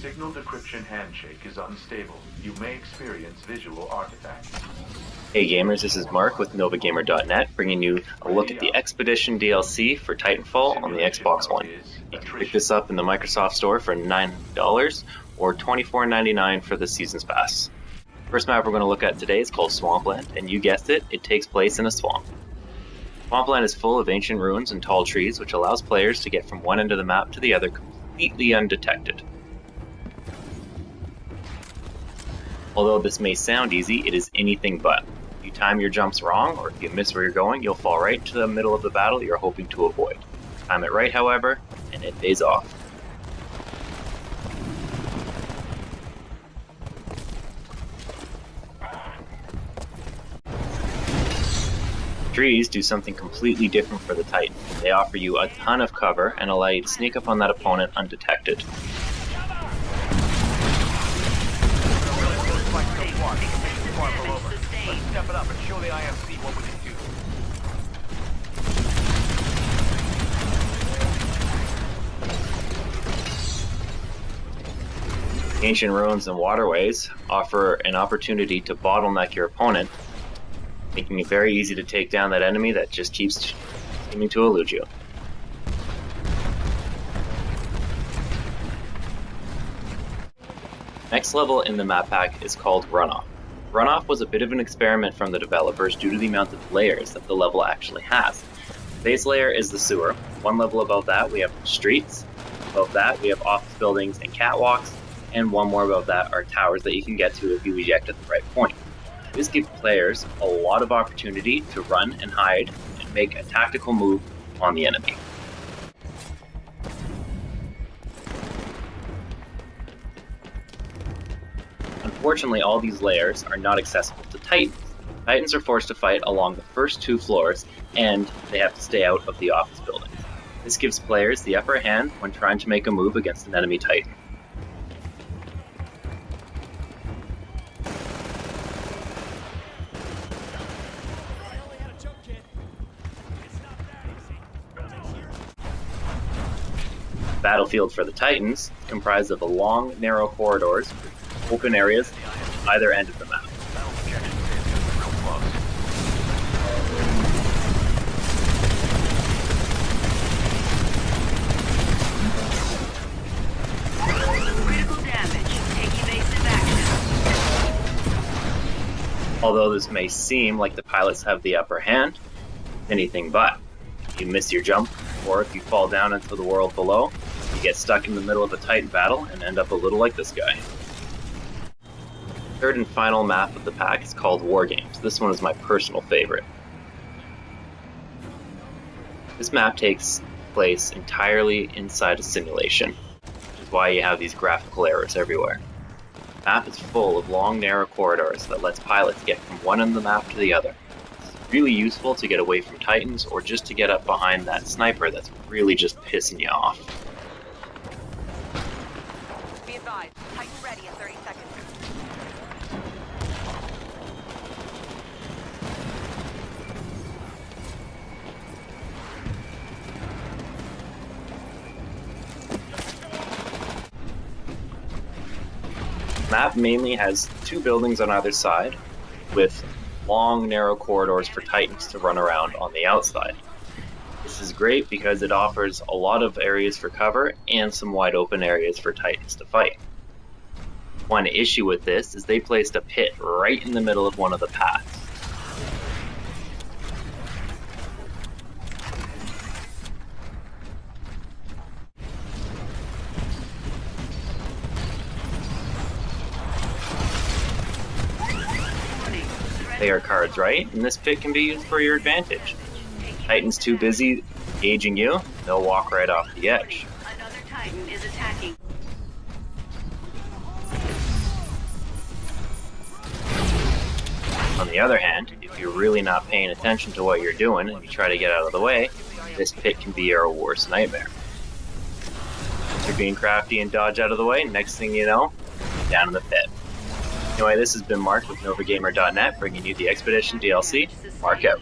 signal decryption handshake is unstable. You may experience visual artifacts. Hey gamers, this is Mark with NovaGamer.net, bringing you a look at the Expedition DLC for Titanfall on the Xbox One. You can pick this up in the Microsoft Store for $9 or $24.99 for the Season's Pass. First map we're going to look at today is called Swampland, and you guessed it, it takes place in a swamp. Swampland is full of ancient ruins and tall trees, which allows players to get from one end of the map to the other completely undetected. Although this may sound easy, it is anything but. If you time your jumps wrong, or if you miss where you're going, you'll fall right into the middle of the battle you're hoping to avoid. Time it right, however, and it pays off. Trees do something completely different for the Titan. They offer you a ton of cover and allow you to sneak up on that opponent undetected. Step it up and show the IMC what we can do. Ancient ruins and waterways offer an opportunity to bottleneck your opponent, making it very easy to take down that enemy that just keeps seeming to elude you. Next level in the map pack is called Runoff. Runoff was a bit of an experiment from the developers due to the amount of layers that the level actually has. The base layer is the sewer. One level above that we have the streets. Above that we have office buildings and catwalks. And one more above that are towers that you can get to if you eject at the right point. This gives players a lot of opportunity to run and hide and make a tactical move on the enemy. Unfortunately, all these layers are not accessible to Titans. Titans are forced to fight along the first two floors, and they have to stay out of the office buildings. This gives players the upper hand when trying to make a move against an enemy Titan. Battlefield for the Titans is comprised of a long, narrow corridors with open areas on either end of the map. Critical damage. Take evasive action. Although this may seem like the pilots have the upper hand, anything but. If you miss your jump, or if you fall down into the world below, you get stuck in the middle of a Titan battle and end up a little like this guy. Third and final map of the pack is called War Games. This one is my personal favorite. This map takes place entirely inside a simulation, which is why you have these graphical errors everywhere. The map is full of long, narrow corridors that lets pilots get from one end of the map to the other. It's really useful to get away from Titans or just to get up behind that sniper that's really just pissing you off. Be advised. Titan ready in 30 seconds. The map mainly has two buildings on either side, with long, narrow corridors for Titans to run around on the outside. This is great because it offers a lot of areas for cover and some wide open areas for Titans to fight. One issue with this is they placed a pit right in the middle of one of the paths. They are cards right, and this pit can be used for your advantage. Titan's too busy engaging you, they'll walk right off the edge. Another Titan is attacking. On the other hand, if you're really not paying attention to what you're doing and you try to get out of the way, this pit can be your worst nightmare. If you're being crafty and dodge out of the way, next thing you know, down in the pit. Anyway, this has been Mark with NovaGamer.net, bringing you the Expedition DLC. Mark out.